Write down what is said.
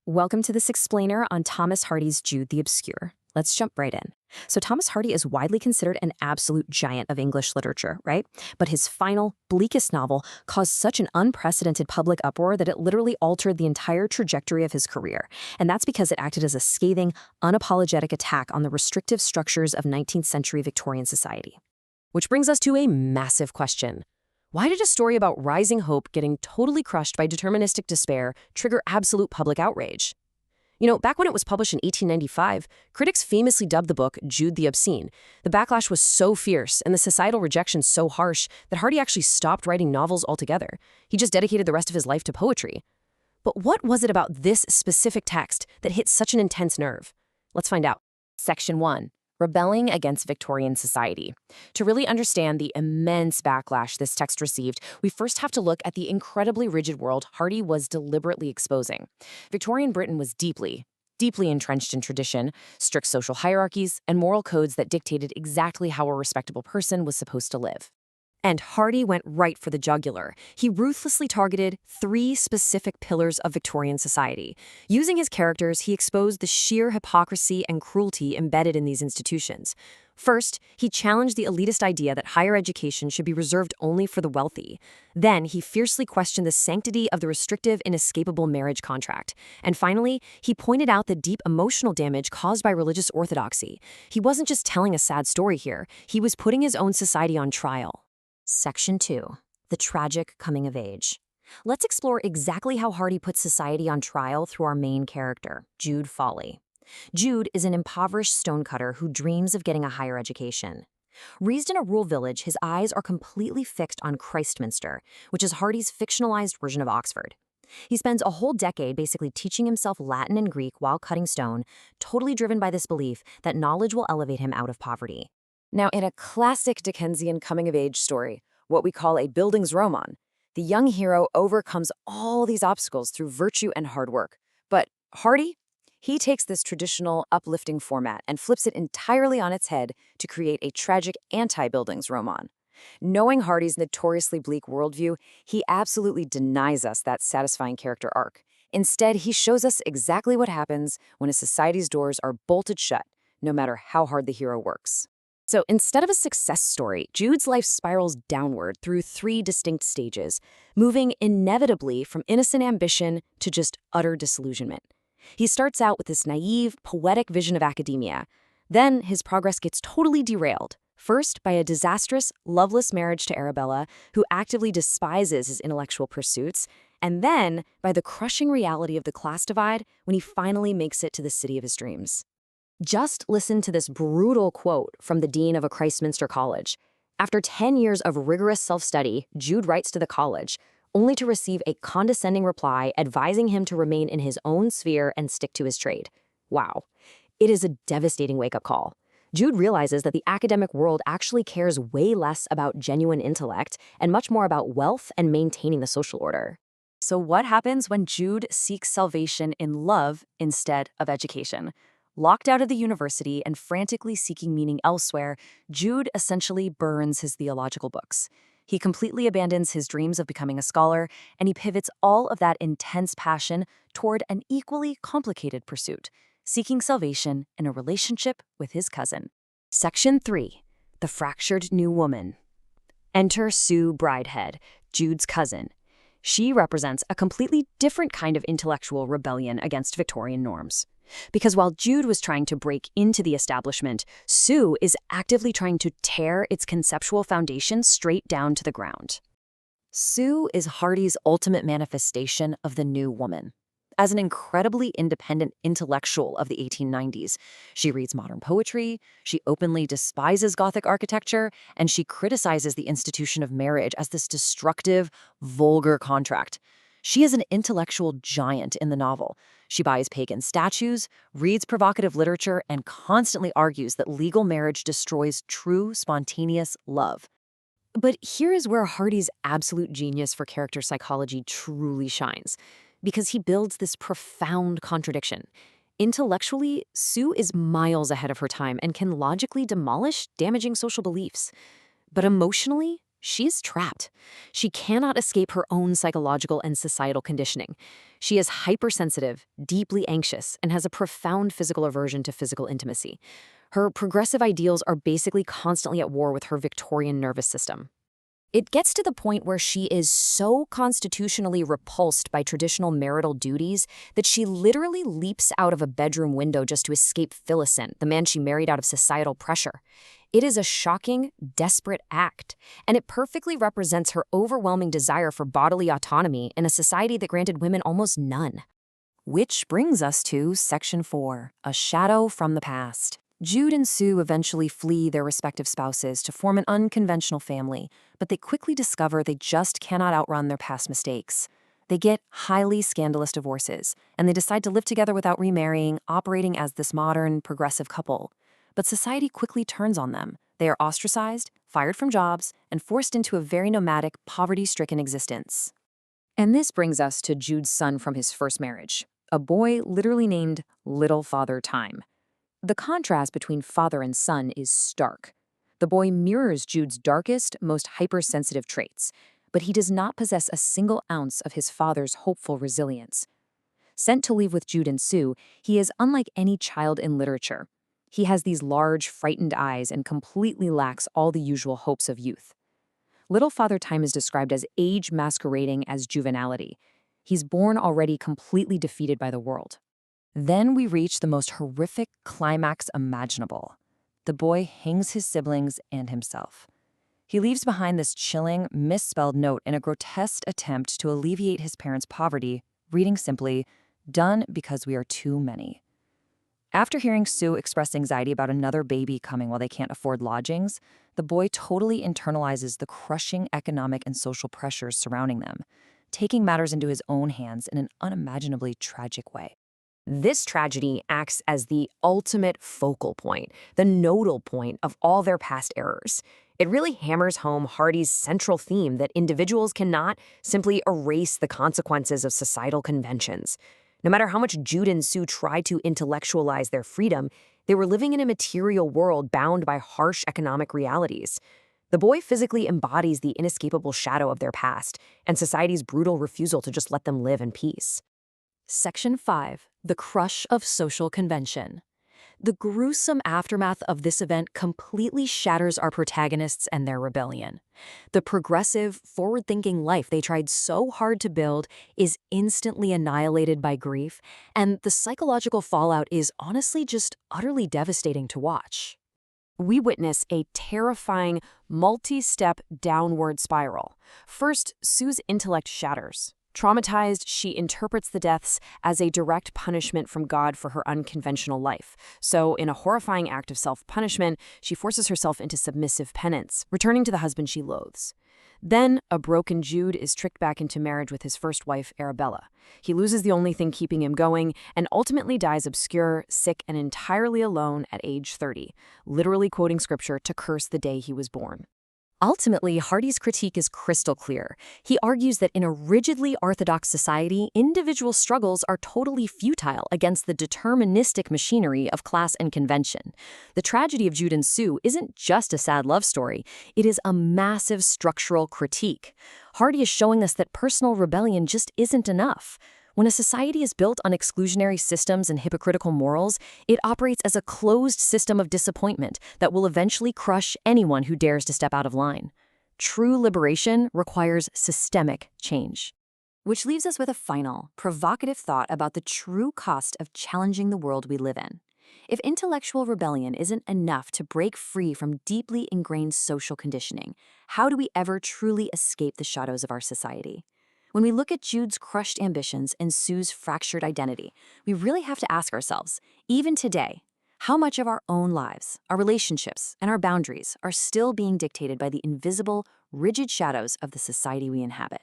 Welcome to this explainer on Thomas Hardy's Jude the Obscure. Let's jump right in. So Thomas Hardy is widely considered an absolute giant of English literature, right? But his final, bleakest novel caused such an unprecedented public uproar that it literally altered the entire trajectory of his career. And that's because it acted as a scathing, unapologetic attack on the restrictive structures of 19th century Victorian society. Which brings us to a massive question. Why did a story about rising hope getting totally crushed by deterministic despair trigger absolute public outrage? Back when it was published in 1895, critics famously dubbed the book Jude the Obscene. The backlash was so fierce and the societal rejection so harsh that Hardy actually stopped writing novels altogether. He just dedicated the rest of his life to poetry. But what was it about this specific text that hit such an intense nerve? Let's find out. Section 1. Rebelling against Victorian society. To really understand the immense backlash this text received, we first have to look at the incredibly rigid world Hardy was deliberately exposing. Victorian Britain was deeply entrenched in tradition, strict social hierarchies, and moral codes that dictated exactly how a respectable person was supposed to live. And Hardy went right for the jugular. He ruthlessly targeted 3 specific pillars of Victorian society. Using his characters, he exposed the sheer hypocrisy and cruelty embedded in these institutions. First, he challenged the elitist idea that higher education should be reserved only for the wealthy. Then, he fiercely questioned the sanctity of the restrictive, inescapable marriage contract. And finally, he pointed out the deep emotional damage caused by religious orthodoxy. He wasn't just telling a sad story here, he was putting his own society on trial. Section 2. The tragic coming of age. Let's explore exactly how Hardy puts society on trial through our main character, Jude Fawley. Jude is an impoverished stonecutter who dreams of getting a higher education. Raised in a rural village, his eyes are completely fixed on Christminster, which is Hardy's fictionalized version of Oxford. He spends a whole decade basically teaching himself Latin and Greek while cutting stone, totally driven by this belief that knowledge will elevate him out of poverty. Now, in a classic Dickensian coming-of-age story, what we call a Bildungsroman, the young hero overcomes all these obstacles through virtue and hard work. But Hardy, he takes this traditional, uplifting format and flips it entirely on its head to create a tragic anti-Bildungsroman. Knowing Hardy's notoriously bleak worldview, he absolutely denies us that satisfying character arc. Instead, he shows us exactly what happens when a society's doors are bolted shut, no matter how hard the hero works. So instead of a success story, Jude's life spirals downward through 3 distinct stages, moving inevitably from innocent ambition to just utter disillusionment. He starts out with this naive, poetic vision of academia. Then his progress gets totally derailed, first by a disastrous, loveless marriage to Arabella, who actively despises his intellectual pursuits, and then by the crushing reality of the class divide when he finally makes it to the city of his dreams. Just listen to this brutal quote from the dean of a Christminster college. After 10 years of rigorous self-study, Jude writes to the college, only to receive a condescending reply advising him to remain in his own sphere and stick to his trade. Wow. It is a devastating wake-up call. Jude realizes that the academic world actually cares way less about genuine intellect and much more about wealth and maintaining the social order. So what happens when Jude seeks salvation in love instead of education? Locked out of the university and frantically seeking meaning elsewhere, Jude essentially burns his theological books. He completely abandons his dreams of becoming a scholar, and he pivots all of that intense passion toward an equally complicated pursuit, seeking salvation in a relationship with his cousin. Section 3. The Fractured New Woman. Enter Sue Bridehead, Jude's cousin. She represents a completely different kind of intellectual rebellion against Victorian norms. Because while Jude was trying to break into the establishment, Sue is actively trying to tear its conceptual foundation straight down to the ground. Sue is Hardy's ultimate manifestation of the new woman. As an incredibly independent intellectual of the 1890s, she reads modern poetry, she openly despises Gothic architecture, and she criticizes the institution of marriage as this destructive, vulgar contract. She is an intellectual giant in the novel. She buys pagan statues, reads provocative literature, and constantly argues that legal marriage destroys true, spontaneous love. But here is where Hardy's absolute genius for character psychology truly shines, because he builds this profound contradiction. Intellectually, Sue is miles ahead of her time and can logically demolish damaging social beliefs. But emotionally, She's trapped. She cannot escape her own psychological and societal conditioning. She is hypersensitive, deeply anxious, and has a profound physical aversion to physical intimacy. Her progressive ideals are basically constantly at war with her Victorian nervous system. It gets to the point where she is so constitutionally repulsed by traditional marital duties that she literally leaps out of a bedroom window just to escape Philocent, the man she married out of societal pressure. It is a shocking, desperate act, and it perfectly represents her overwhelming desire for bodily autonomy in a society that granted women almost none. Which brings us to Section 4, A Shadow from the Past. Jude and Sue eventually flee their respective spouses to form an unconventional family, but they quickly discover they just cannot outrun their past mistakes. They get highly scandalous divorces, and they decide to live together without remarrying, operating as this modern, progressive couple. But society quickly turns on them. They are ostracized, fired from jobs, and forced into a very nomadic, poverty-stricken existence. And this brings us to Jude's son from his first marriage, a boy literally named Little Father Time. The contrast between father and son is stark. The boy mirrors Jude's darkest, most hypersensitive traits, but he does not possess a single ounce of his father's hopeful resilience. Sent to live with Jude and Sue, he is unlike any child in literature. He has these large, frightened eyes and completely lacks all the usual hopes of youth. Little Father Time is described as age masquerading as juvenility. He's born already completely defeated by the world. Then we reach the most horrific climax imaginable. The boy hangs his siblings and himself. He leaves behind this chilling, misspelled note in a grotesque attempt to alleviate his parents' poverty, reading simply, "Done because we are too many." After hearing Sue express anxiety about another baby coming while they can't afford lodgings, the boy totally internalizes the crushing economic and social pressures surrounding them, taking matters into his own hands in an unimaginably tragic way. This tragedy acts as the ultimate focal point, the nodal point of all their past errors. It really hammers home Hardy's central theme that individuals cannot simply erase the consequences of societal conventions. No matter how much Jude and Sue tried to intellectualize their freedom, they were living in a material world bound by harsh economic realities. The boy physically embodies the inescapable shadow of their past and society's brutal refusal to just let them live in peace. Section 5. The Crush of Social Convention. The gruesome aftermath of this event completely shatters our protagonists and their rebellion. The progressive, forward-thinking life they tried so hard to build is instantly annihilated by grief, and the psychological fallout is honestly just utterly devastating to watch. We witness a terrifying, multi-step downward spiral. First, Sue's intellect shatters. Traumatized, she interprets the deaths as a direct punishment from God for her unconventional life. So, in a horrifying act of self-punishment, she forces herself into submissive penance, returning to the husband she loathes. Then, a broken Jude is tricked back into marriage with his first wife, Arabella. He loses the only thing keeping him going and ultimately dies obscure, sick, and entirely alone at age 30, literally quoting scripture to curse the day he was born. Ultimately, Hardy's critique is crystal clear. He argues that in a rigidly orthodox society, individual struggles are totally futile against the deterministic machinery of class and convention. The tragedy of Jude and Sue isn't just a sad love story, it is a massive structural critique. Hardy is showing us that personal rebellion just isn't enough. When a society is built on exclusionary systems and hypocritical morals, it operates as a closed system of disappointment that will eventually crush anyone who dares to step out of line. True liberation requires systemic change. Which leaves us with a final, provocative thought about the true cost of challenging the world we live in. If intellectual rebellion isn't enough to break free from deeply ingrained social conditioning, how do we ever truly escape the shadows of our society? When we look at Jude's crushed ambitions and Sue's fractured identity, we really have to ask ourselves, even today, how much of our own lives, our relationships, and our boundaries are still being dictated by the invisible, rigid shadows of the society we inhabit?